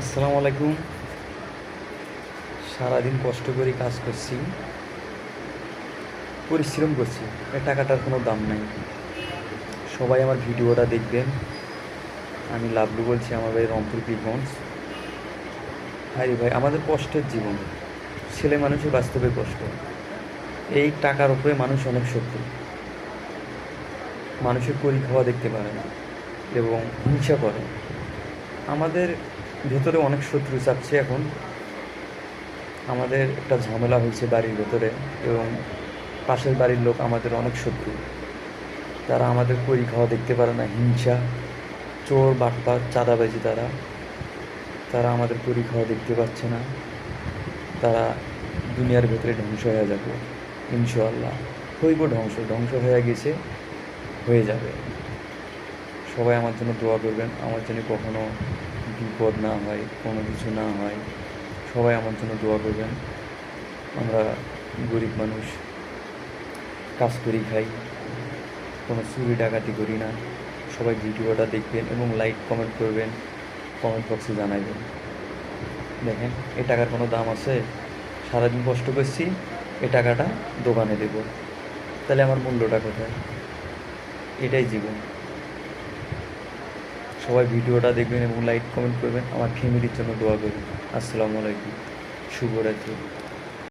আসসালামু আলাইকুম। সারাদিন কষ্ট করে কাজ করছি, পরিশ্রম করছি, এই টাকাটার কোনো দাম নাই। সবাই আমার ভিডিওটা দেখবেন। আমি লাভলু বলছি, আমার বাড়ি রংপুর পীরগঞ্জ। ভাই ভাই, আমাদের কষ্টের জীবন, ছেলে মানুষের বাস্তবে কষ্ট। এই টাকার উপরে মানুষ অনেক শত্রু, মানুষের করি খাওয়া দেখতে পারে না এবং হিংসা করে। আমাদের ভেতরে অনেক শত্রু চাপছে এখন। আমাদের একটা ঝামেলা হয়েছে বাড়ির ভেতরে, এবং পাশের বাড়ির লোক আমাদের অনেক শত্রু। তারা আমাদের করি খাওয়া দেখতে পারে না, হিংসা, চোর বাটপার চাঁদাবাজি। তারা তারা আমাদের করি খাওয়া দেখতে পাচ্ছে না। তারা দুনিয়ার ভেতরে ধ্বংস হয়ে যাবে ইনশাআল্লাহ। হইব ধ্বংস, ধ্বংস হয়ে গেছে, হয়ে যাবে। সবাই আমার জন্য দোয়া করবেন, আমার জন্য কখনো বিপদ না হয়, কোনো কিছু না হয়। সবাই আমার জন্য দোয়া করবেন। আমরা গরিব মানুষ, কাজ করি খাই, কোনো চুরি ডাকাতি করি না। সবাই ভিডিওটা দেখবেন এবং লাইক কমেন্ট করবেন, কমেন্ট বক্সে জানাবেন। দেখেন, এই টাকার কোনো দাম আছে? সারাদিন কষ্ট করছি, এই টাকাটা দোকানে দেব, তাহলে আমার মূল্যটা কোথায়? এটাই জীবন। সবাই ভিডিওটা দেখবেন এবং লাইক কমেন্ট করবেন। আমার ফ্যামিলির জন্য দোয়া করবেন। আসসালামু আলাইকুম, শুভরাত্রি।